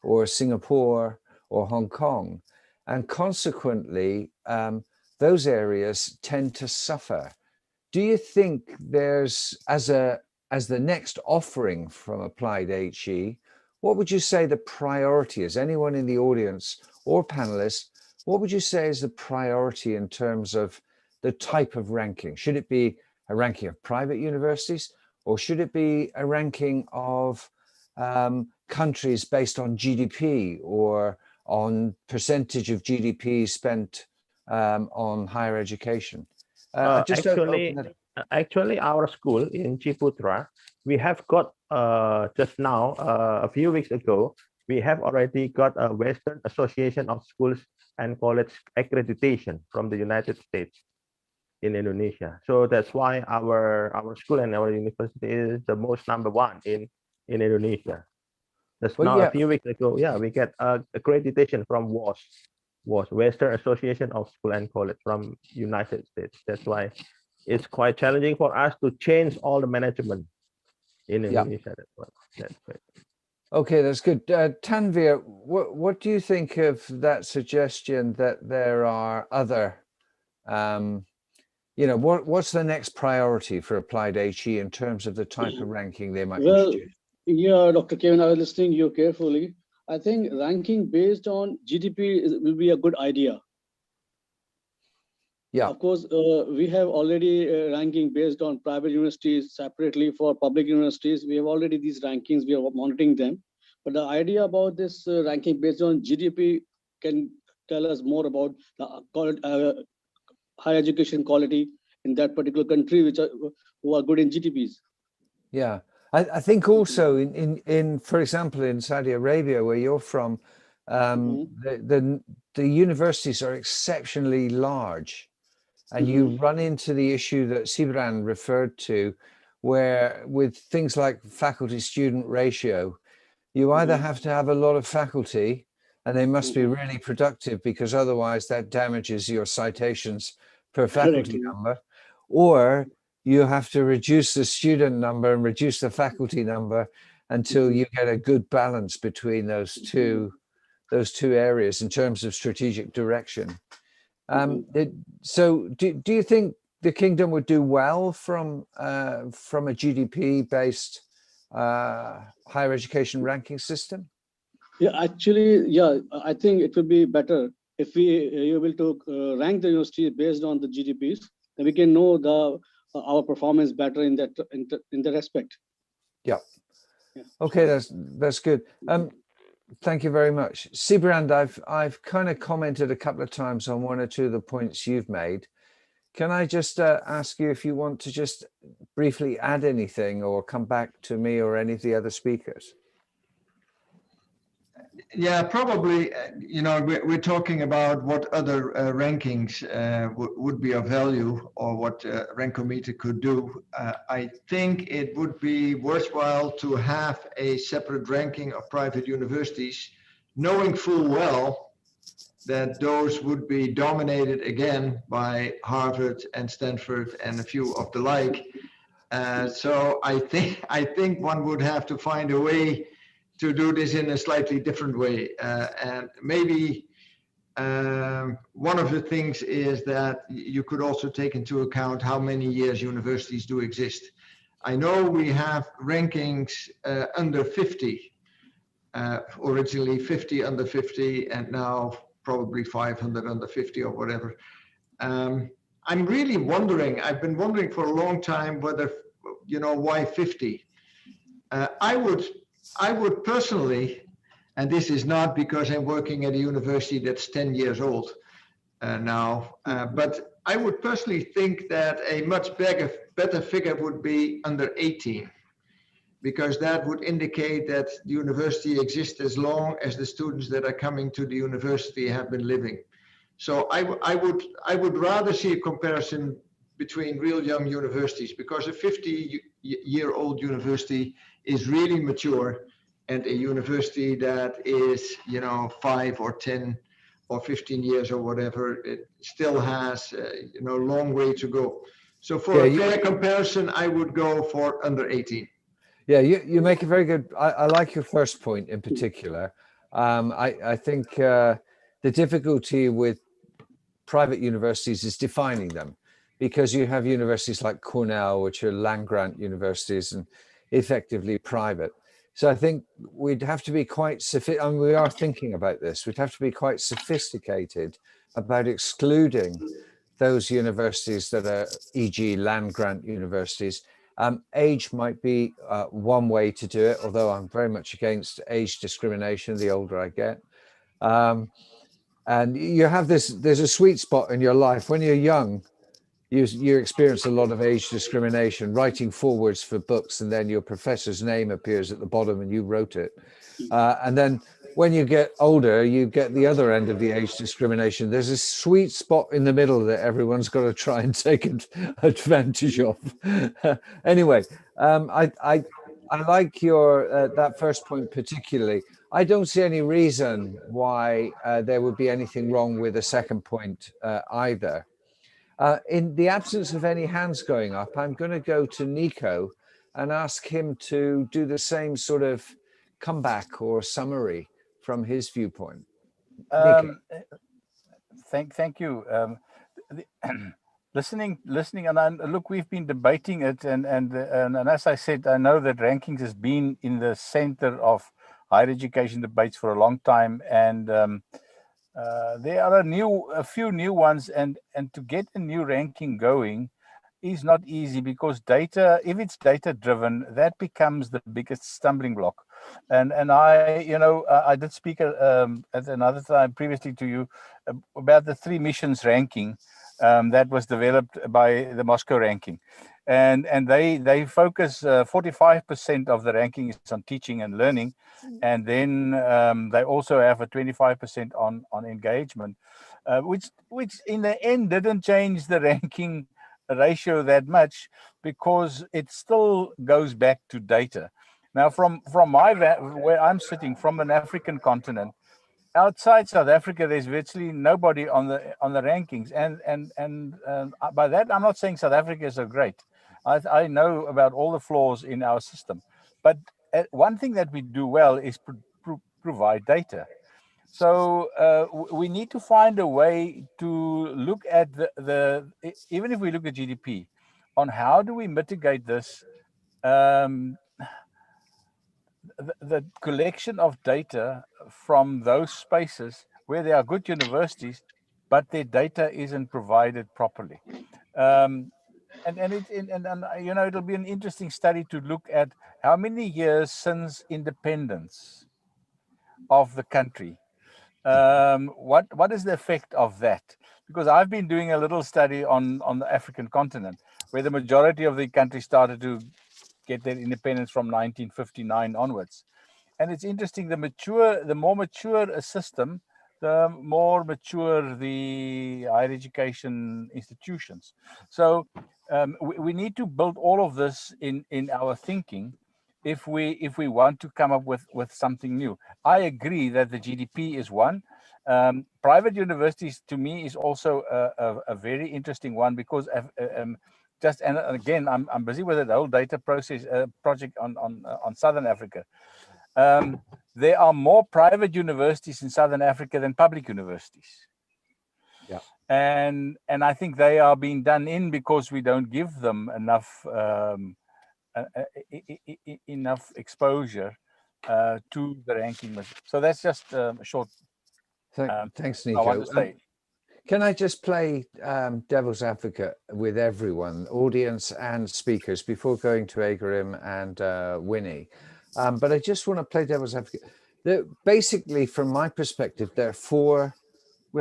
or Singapore or Hong Kong. And consequently, those areas tend to suffer. Do you think there's, as the next offering from Applied HE, what would you say the priority is? Anyone in the audience or panelists, what would you say is the priority in terms of the type of ranking? Should it be a ranking of private universities, or should it be a ranking of countries based on GDP or on percentage of GDP spent on higher education? Actually, our school in Ciputra, we have got just now, a few weeks ago, we have already got a Western Association of Schools and College accreditation from the United States in Indonesia. So that's why our school and our university is the most #1 in in Indonesia. Just Well, now, yeah. a few weeks ago, yeah, we get accreditation from WASC, Western Association of School and College from United States. That's why it's quite challenging for us to change all the management in Indonesia. That's great. Okay, that's good. Tanvir, what do you think of that suggestion that there are other, you know, what's the next priority for applied HE in terms of the type of ranking they might introduce? Yeah, Dr. Kevin, I was listening to you carefully. I think ranking based on GDP will be a good idea. Yeah. Of course, we have already ranking based on private universities separately for public universities. We have already these rankings, we are monitoring them. But the idea about this ranking based on GDP can tell us more about the higher education quality in that particular country, who are good in GDPs. Yeah, I think also in for example, in Saudi Arabia, where you're from, the universities are exceptionally large. And you run into the issue that Sibran referred to, where with things like faculty student ratio, you either have to have a lot of faculty and they must be really productive, because otherwise that damages your citations per faculty number, or you have to reduce the student number and reduce the faculty number until you get a good balance between those two areas in terms of strategic direction. So do you think the kingdom would do well from a GDP-based higher education ranking system? Yeah, actually, yeah, I think it would be better if we are able to rank the university based on the GDPs. Then we can know our performance better in that aspect. Yeah. Okay, that's good. Thank you very much. Sibrand, I've kind of commented a couple of times on one or two of the points you've made. Can I just ask you if you want to just briefly add anything or come back to me or any of the other speakers? Yeah, probably, you know, we're talking about what other rankings would be of value, or what Rankometer could do. I think it would be worthwhile to have a separate ranking of private universities, knowing full well that those would be dominated again by Harvard and Stanford and a few of the like. So I think one would have to find a way to do this in a slightly different way. And maybe one of the things is that you could also take into account how many years universities do exist. I know we have rankings under 50, originally 50 under 50, and now probably 500 under 50 or whatever. I'm really wondering, I've been wondering for a long time whether, you know, why 50? I would personally, and this is not because I'm working at a university that's 10 years old now, but I would personally think that a much better figure would be under 18, because that would indicate that the university exists as long as the students that are coming to the university have been living. So I would rather see a comparison between real young universities, because a 50-year-old university is really mature, and a university that is, you know, 5 or 10 or 15 years or whatever, it still has, you know, a long way to go. So for a fair comparison, I would go for under 18. Yeah, you make a very good, I like your first point in particular. I think the difficulty with private universities is defining them, because you have universities like Cornell, which are land-grant universities and effectively private. So I think we'd have to be quite and we are thinking about this, we'd have to be quite sophisticated about excluding those universities that are, e.g. land-grant universities. Age might be one way to do it, although I'm very much against age discrimination the older I get. And you have there's a sweet spot in your life. When you're young, you experience a lot of age discrimination, writing forwards for books, and then your professor's name appears at the bottom and you wrote it. And then when you get older, you get the other end of the age discrimination. There's a sweet spot in the middle that everyone's got to try and take advantage of. Anyway, I like your that first point particularly. I don't see any reason why there would be anything wrong with the second point either. In the absence of any hands going up, I'm going to go to Nico and ask him to do the same sort of comeback or summary from his viewpoint. Nico. Thank you. Listening, and look, we've been debating it, and as I said, I know that rankings has been in the center of higher education debates for a long time, and there are a few new ones, and to get a new ranking going is not easy, because data, if it's data driven, that becomes the biggest stumbling block. And I did speak at another time previously to you about the 3 missions ranking that was developed by the Moscow ranking, and they focus 45% of the ranking is on teaching and learning, and then they also have a 25% on engagement, which in the end didn't change the ranking ratio that much, because it still goes back to data. Now, from where I'm sitting, from an African continent, outside South Africa, there's virtually nobody on the rankings, and by that I'm not saying South Africa is so great. I know about all the flaws in our system, but one thing that we do well is provide data. So we need to find a way to look at even if we look at GDP, on how do we mitigate this, the collection of data from those spaces where there are good universities, but their data isn't provided properly. It'll be an interesting study to look at how many years since independence of the country. What is the effect of that? Because I've been doing a little study on the African continent, where the majority of the country started to get their independence from 1959 onwards. And it's interesting, the more mature a system, the more mature the higher education institutions. So we need to build all of this in our thinking if we want to come up with something new. I agree that the GDP is one. Private universities, to me, is also a very interesting one, because and again, I'm busy with the whole data process project on Southern Africa. There are more private universities in Southern Africa than public universities. Yeah. And I think they are being done in because we don't give them enough enough exposure to the ranking. So that's just a short. Thanks, I Nico. want to say. Can I just play devil's advocate with everyone, audience and speakers, before going to Agrim and Winnie? But I just want to play devil's advocate. Basically, from my perspective, we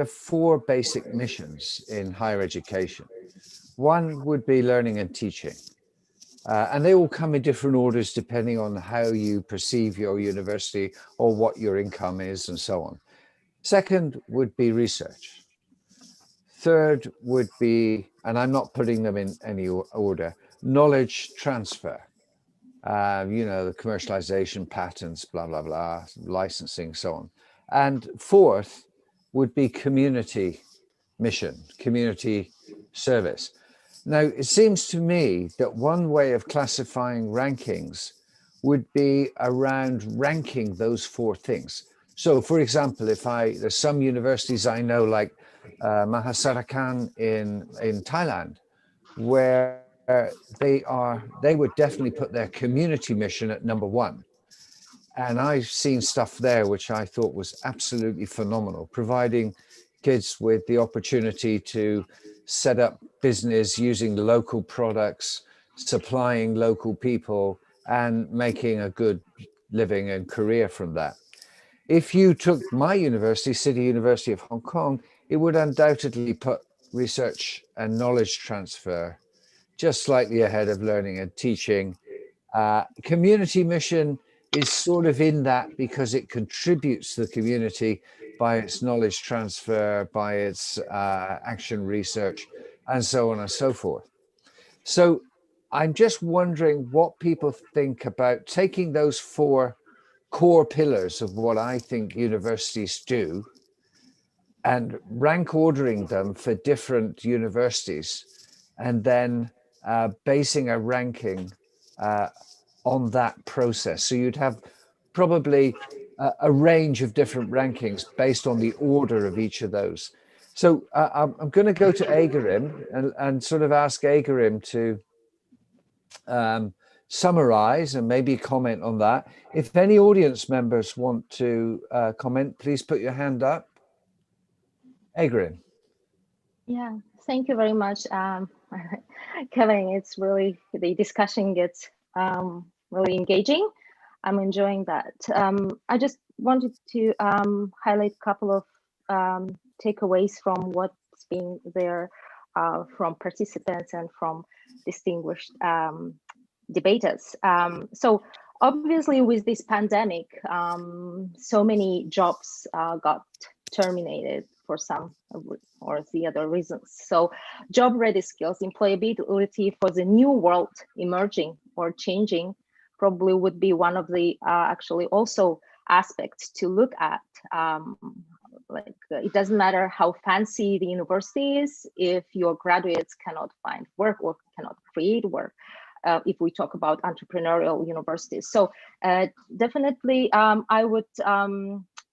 have 4 basic missions in higher education. One would be learning and teaching. And they all come in different orders depending on how you perceive your university or what your income is and so on. Second would be research. Third would be, and I'm not putting them in any order, knowledge transfer. The commercialization, patents, blah, blah, blah, licensing, so on. And fourth would be community mission, community service. Now, it seems to me that one way of classifying rankings would be around ranking those 4 things. So, for example, there's some universities I know, like Mahasarakan in Thailand, where they would definitely put their community mission at number 1. And I've seen stuff there which I thought was absolutely phenomenal, providing kids with the opportunity to set up business using local products, supplying local people, and making a good living and career from that. If you took my university, City University of Hong Kong, it would undoubtedly put research and knowledge transfer just slightly ahead of learning and teaching. Community mission is sort of in that because it contributes to the community by its knowledge transfer, by its action research, and so on and so forth. So I'm just wondering what people think about taking those 4 core pillars of what I think universities do and rank ordering them for different universities, and then basing a ranking on that process. So you'd have probably a range of different rankings based on the order of each of those. So I'm going to go to Aigerim and sort of ask Aigerim to summarize and maybe comment on that. If any audience members want to comment, please put your hand up. Aigerim. Yeah, thank you very much, Kevin. It's really, the discussion gets really engaging. I'm enjoying that. I just wanted to highlight a couple of takeaways from what's been there from participants and from distinguished debaters. So obviously with this pandemic, so many jobs got terminated for some or the other reasons. So job ready skills, employability for the new world emerging or changing probably would be one of the actually also aspects to look at. It doesn't matter how fancy the university is if your graduates cannot find work or cannot create work. If we talk about entrepreneurial universities. So definitely I would,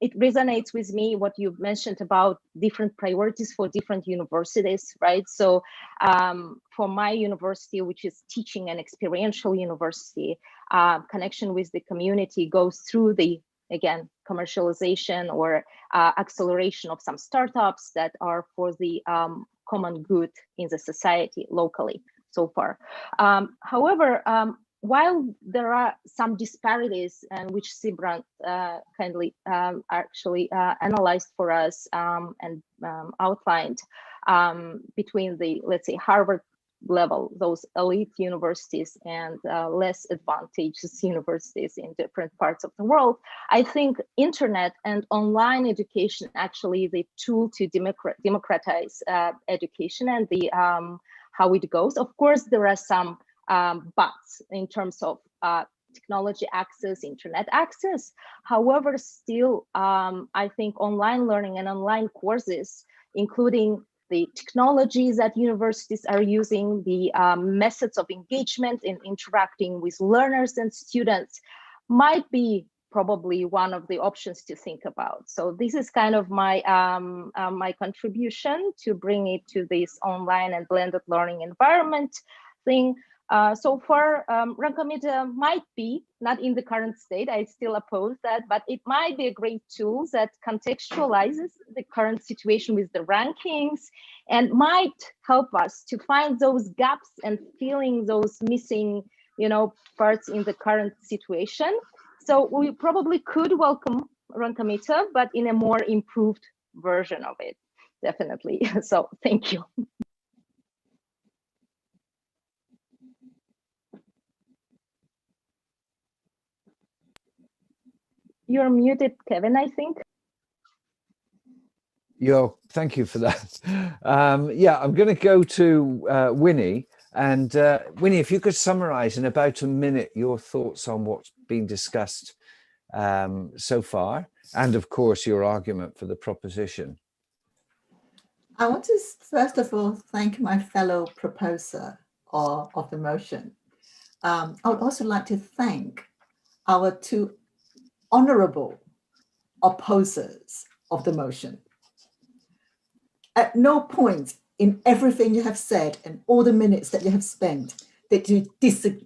it resonates with me what you've mentioned about different priorities for different universities, right? So for my university, which is teaching and experiential university, connection with the community goes through the, again, commercialization or acceleration of some startups that are for the common good in the society locally so far. However, while there are some disparities and which Sibrand kindly actually analyzed for us and outlined between the, let's say, Harvard level, those elite universities and less advantageous universities in different parts of the world, I think internet and online education actually the tool to democratize education and the how it goes. Of course, there are some buts in terms of technology access, internet access. However, still, I think online learning and online courses, including the technologies that universities are using, the methods of engagement in interacting with learners and students might be probably one of the options to think about. So this is kind of my my contribution to bring it to this online and blended learning environment thing. So far, Rankamita might be, not in the current state, I still oppose that, but it might be a great tool that contextualizes the current situation with the rankings and might help us to find those gaps and filling those missing, parts in the current situation. So we probably could welcome Rankamita, but in a more improved version of it, definitely. So thank you. You're muted, Kevin, I think. Thank you for that. Yeah, I'm going to go to Winnie. And Winnie, if you could summarize in about a minute your thoughts on what's been discussed so far, and of course your argument for the proposition. I want to first of all thank my fellow proposer of the motion. I would also like to thank our two honorable opposers of the motion. At no point in everything you have said and all the minutes that you have spent did you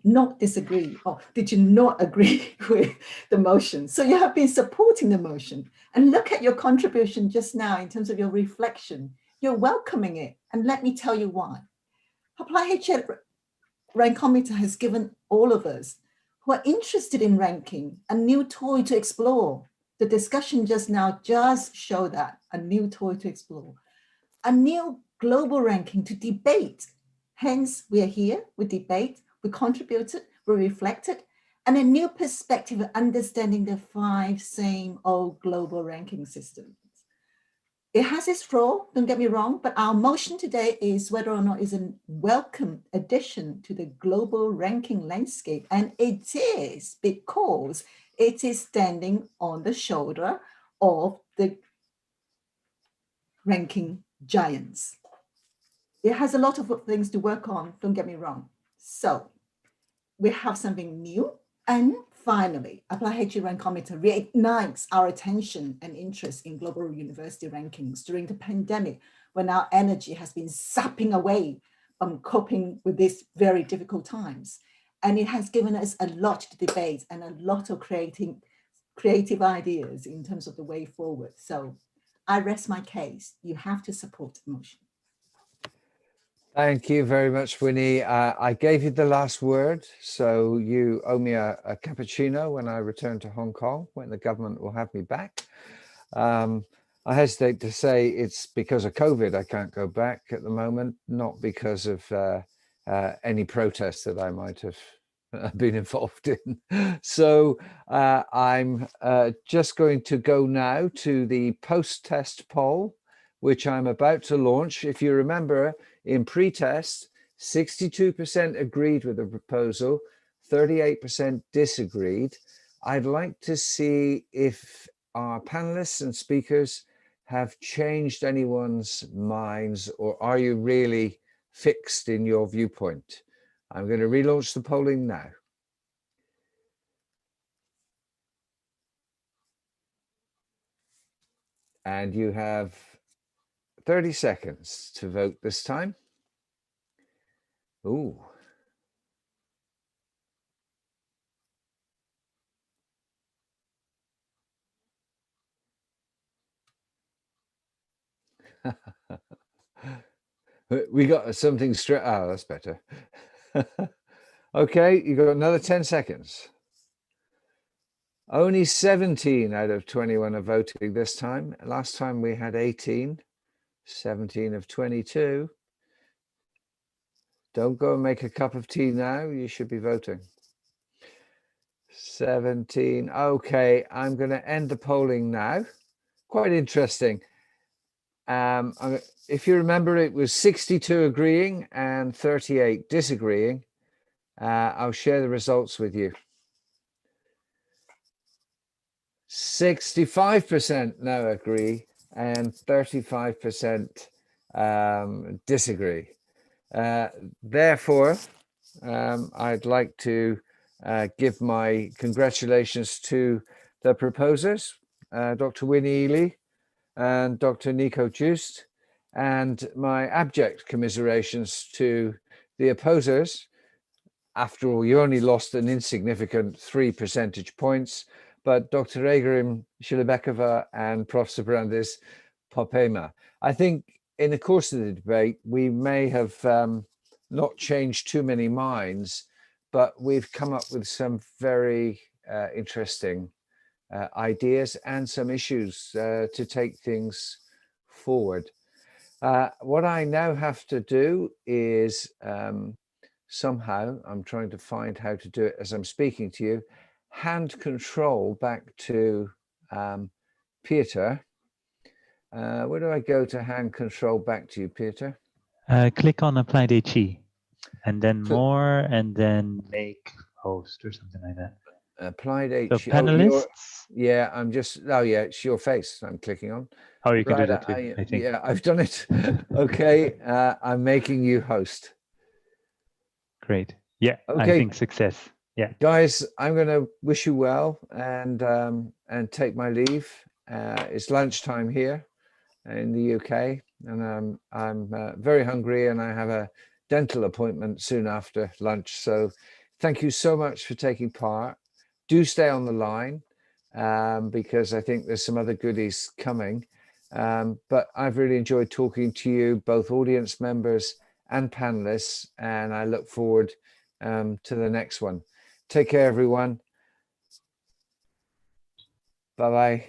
not disagree or did you not agree with the motion. So you have been supporting the motion, and look at your contribution just now in terms of your reflection. You're welcoming it, and let me tell you why. Apply HL Rankometer has given all of us who are interested in ranking a new toy to explore. The discussion just now just showed that, a new toy to explore, a new global ranking to debate. Hence, we are here, we debate, we contributed, we reflected, and a new perspective of understanding the 5 same old global ranking systems. It has its role, don't get me wrong, but our motion today is whether or not it's a welcome addition to the global ranking landscape. And it is because it is standing on the shoulder of the ranking giants. It has a lot of things to work on, don't get me wrong. So we have something new. And finally, Applied HE Rankometer reignites our attention and interest in global university rankings during the pandemic, when our energy has been sapping away from coping with these very difficult times. And it has given us a lot to debate and a lot of creative ideas in terms of the way forward. So I rest my case. You have to support the motion. Thank you very much, Winnie. I gave you the last word, so you owe me a cappuccino when I return to Hong Kong, when the government will have me back. I hesitate to say it's because of COVID I can't go back at the moment, not because of any protests that I might have been involved in. So I'm just going to go now to the post-test poll, which I'm about to launch. If you remember, in pre-test, 62% agreed with the proposal, 38% disagreed. I'd like to see if our panelists and speakers have changed anyone's minds, or are you really fixed in your viewpoint? I'm going to relaunch the polling now. And you have 30 seconds to vote this time. Ooh. We got something straight. Oh, that's better. Okay, you got another 10 seconds. Only 17 out of 21 are voting this time. Last time we had 18. 17 of 22. Don't go and make a cup of tea now. You should be voting. 17. Okay, I'm going to end the polling now. Quite interesting. If you remember, it was 62 agreeing and 38 disagreeing. I'll share the results with you. 65% now agree and 35% disagree. Therefore, I'd like to give my congratulations to the proposers, Dr. Winnie Ely and Dr. Nico Joost, and my abject commiserations to the opposers. After all, you only lost an insignificant 3 percentage points, but Dr. Egrim Shilibekova and Professor Brandis Popema. I think in the course of the debate, we may have not changed too many minds, but we've come up with some very interesting ideas and some issues to take things forward. What I now have to do is somehow, I'm trying to find how to do it as I'm speaking to you, hand control back to Peter. Where do I go to hand control back to you, Peter? Click on Applied HE and then more, and then make host or something like that. Applied HE. So panelists? Yeah, I'm just, oh yeah, it's your face I'm clicking on. Oh, you can do that too, I think. Yeah, I've done it. Okay, I'm making you host. Great. Yeah, okay. I think success. Yeah. Guys, I'm going to wish you well and take my leave. It's lunchtime here in the UK, and I'm very hungry, and I have a dental appointment soon after lunch. So thank you so much for taking part. Do stay on the line because I think there's some other goodies coming. But I've really enjoyed talking to you, both audience members and panelists, and I look forward to the next one. Take care, everyone. Bye-bye.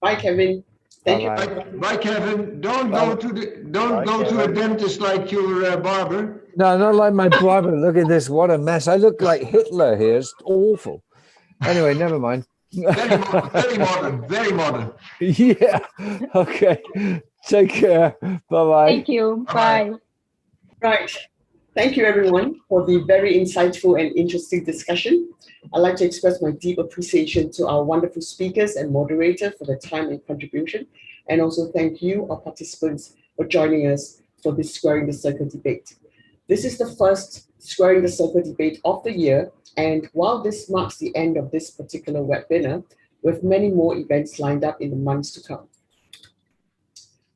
Bye, Kevin. Thank you. Bye, Kevin. Don't go to a dentist like your barber. No, not like my barber. Look at this. What a mess. I look like Hitler here. It's awful. Anyway, never mind. Very modern, very modern. Yeah. Okay. Take care. Bye-bye. Thank you. Bye-bye. Bye. Right. Thank you, everyone, for the very insightful and interesting discussion. I'd like to express my deep appreciation to our wonderful speakers and moderator for their time and contribution. And also thank you, our participants, for joining us for this Squaring the Circle debate. This is the first Squaring the Circle debate of the year. And while this marks the end of this particular webinar, we have many more events lined up in the months to come.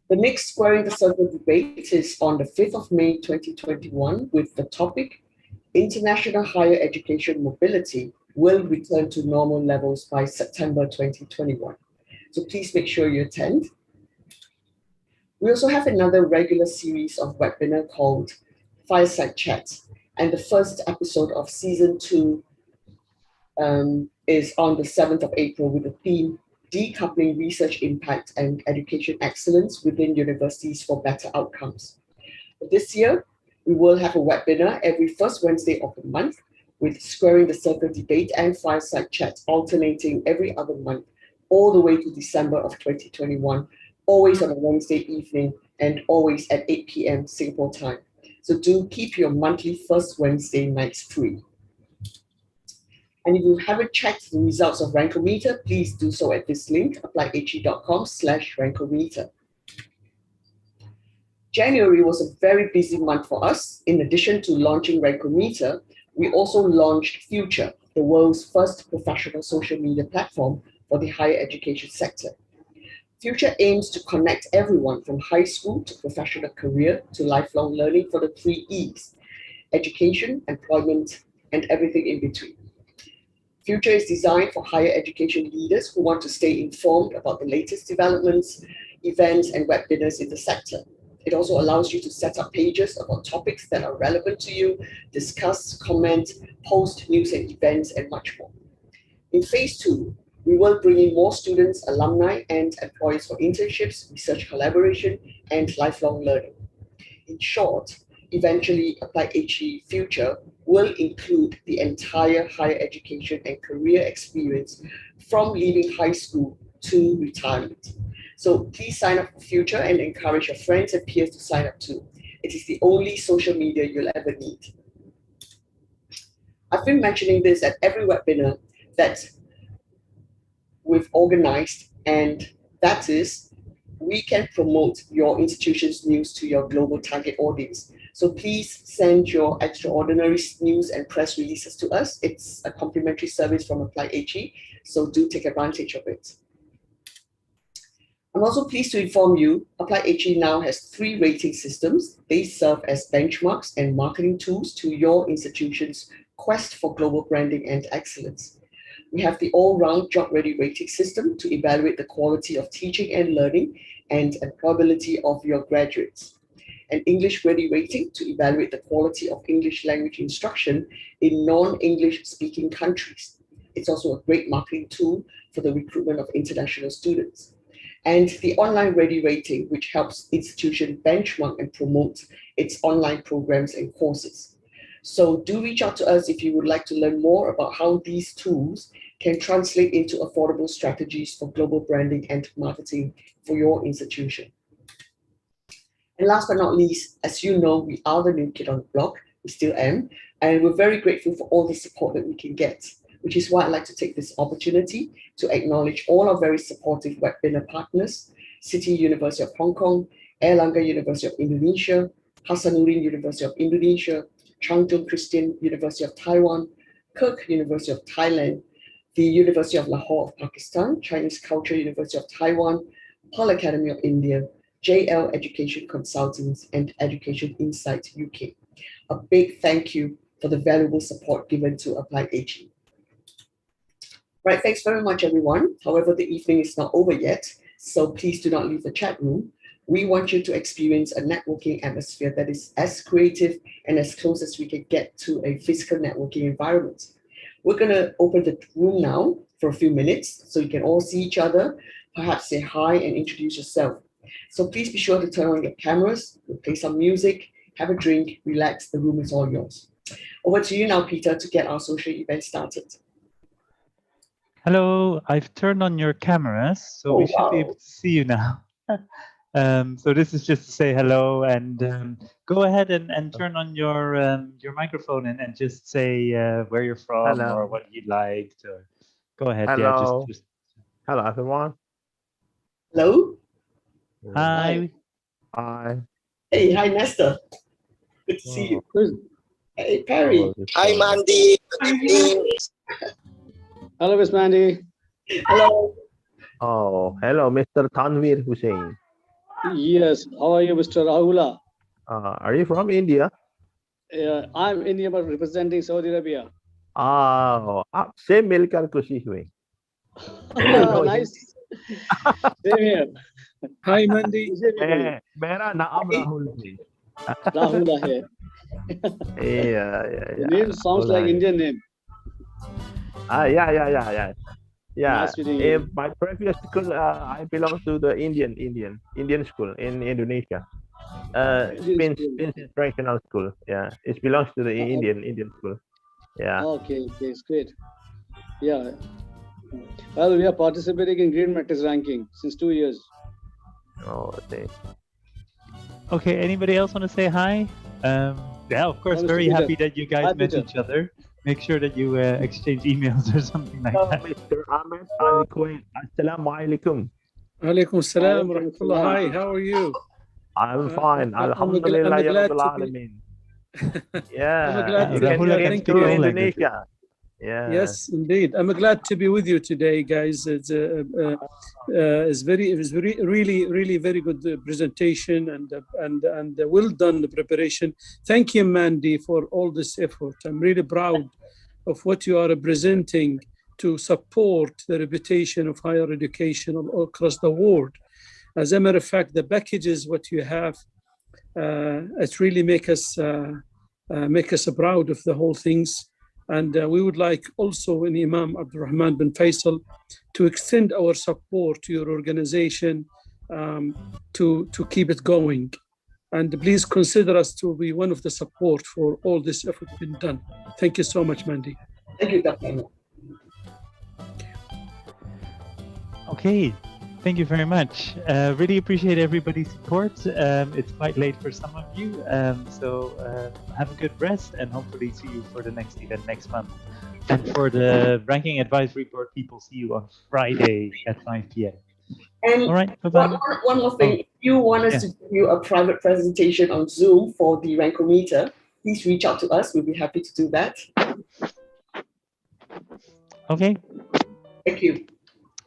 The next Squaring the Circle debate is on the 5th of May 2021 with the topic, International Higher Education Mobility will return to normal levels by September 2021. So please make sure you attend. We also have another regular series of webinar called Fireside Chat. And the first episode of season 2 is on the 7th of April with the theme, Decoupling Research Impact and Education Excellence within Universities for Better Outcomes. This year, we will have a webinar every first Wednesday of the month with Squaring the Circle debate and Fireside Chat alternating every other month all the way to December of 2021, always on a Wednesday evening and always at 8 p.m. Singapore time. So do keep your monthly first Wednesday nights free. And if you haven't checked the results of Rankometer, please do so at this link, appliedhe.com/Rankometer. January was a very busy month for us. In addition to launching Rankometer, we also launched Future, the world's first professional social media platform for the higher education sector. Future aims to connect everyone from high school to professional career to lifelong learning for the 3 E's, education, employment, and everything in between. Future is designed for higher education leaders who want to stay informed about the latest developments, events, and webinars in the sector. It also allows you to set up pages about topics that are relevant to you, discuss, comment, post news and events, and much more. In phase 2, we will bring in more students, alumni, and employees for internships, research collaboration, and lifelong learning. In short, eventually Applied HE Future will include the entire higher education and career experience from leaving high school to retirement. So please sign up for Future and encourage your friends and peers to sign up too. It is the only social media you'll ever need. I've been mentioning this at every webinar that we've organized, and that is we can promote your institution's news to your global target audience. So please send your extraordinary news and press releases to us. It's a complimentary service from Applied HE, so do take advantage of it. I'm also pleased to inform you, Applied HE now has 3 rating systems. They serve as benchmarks and marketing tools to your institution's quest for global branding and excellence. We have the all-round job-ready rating system to evaluate the quality of teaching and learning and employability of your graduates. An English-ready rating to evaluate the quality of English language instruction in non-English speaking countries. It's also a great marketing tool for the recruitment of international students. And the online-ready rating, which helps institutions benchmark and promote its online programs and courses. So do reach out to us if you would like to learn more about how these tools can translate into affordable strategies for global branding and marketing for your institution. And last but not least, as you know, we are the new kid on the block, we still am, and we're very grateful for all the support that we can get, which is why I'd like to take this opportunity to acknowledge all our very supportive webinar partners, City University of Hong Kong, Airlangga University of Indonesia, Hasanuddin University of Indonesia, Changchun Christian University of Taiwan, Kirk University of Thailand, the University of Lahore of Pakistan, Chinese Culture University of Taiwan, Pearl Academy of India, JL Education Consultants, and Education Insight UK. A big thank you for the valuable support given to Applied HE. Right, thanks very much, everyone. However, the evening is not over yet, so please do not leave the chat room. We want you to experience a networking atmosphere that is as creative and as close as we can get to a physical networking environment. We're going to open the room now for a few minutes so you can all see each other, perhaps say hi and introduce yourself. So please be sure to turn on your cameras, we'll play some music, have a drink, relax, the room is all yours. Over to you now, Peter, to get our social event started. Hello, I've turned on your cameras, so we should be able to see you now. So this is just to say hello, and go ahead and turn on your microphone and just say where you're from Hello. or what you liked. Or go ahead. Hello. Yeah, just Hello, everyone. Hello. hi. Hi. Hey, hi, Nestor. Good to see you. Hey, Perry. Hi, Mandy. Good evening. Hello, Miss Mandy. Hello. Oh, hello, Mr. Tanvir Hussain. Yes. How are you, Mr. Rahula? Are you from India? I'm India, but representing Saudi Arabia. आपसे मिलकर खुशी हुई. Nice. Same here. Hi, Mandy. मेरा नाम राहुल है. Rahula here. Yeah. The name sounds like Indian name. Yeah. Nice meeting you. In my previous school, I belong to the Indian school in Indonesia. Spins International School. Yeah, it belongs to the Indian school. Yeah. Okay, it's great. Yeah. Well, we are participating in Green Matrix ranking since 2 years. Oh, okay. Okay, anybody else want to say hi? Yeah, of course, Mr. very Peter. happy that you guys Hi, met Peter. each other. Make sure that you exchange emails or something like Hello, that. Mr. Ahmed Al Kuwait. Assalamu alaikum. Alaikum salam wa Alaikum rahmatullah. Hi, salam. how are you? I'm fine. I'm Alhamdulillah, glad Rabbil to be- Alamin. Yeah. glad You to- can Rahula yeah, can thank to speak you. all languages. Indonesia. Yeah. Yes, indeed. I'm glad to be with you today, guys. It's really very good presentation and well done the preparation. Thank you, Mandy, for all this effort. I'm really proud of what you are representing to support the reputation of higher education all across the world. As a matter of fact, the packages what you have, it really make us proud of the whole things. And we would like also in Imam Abdurrahman bin Faisal to extend our support to your organization to keep it going. And please consider us to be one of the support for all this effort been done. Thank you so much, Mandy. Thank you, Dr. Ahmed. Okay, thank you very much. Really appreciate everybody's support. It's quite late for some of you, so have a good rest and hopefully see you for the next event next month. And for the Ranking Advisory Board people, see you on Friday at 5 p.m. And All right, bye-bye. one more thing. If you want us yeah. to give you a private presentation on Zoom for the Rankometer, please reach out to us. We'll be happy to do that. Okay, Thank you.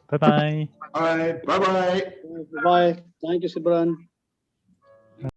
bye-bye. All right. Bye-bye. Bye. Thank you, Subran.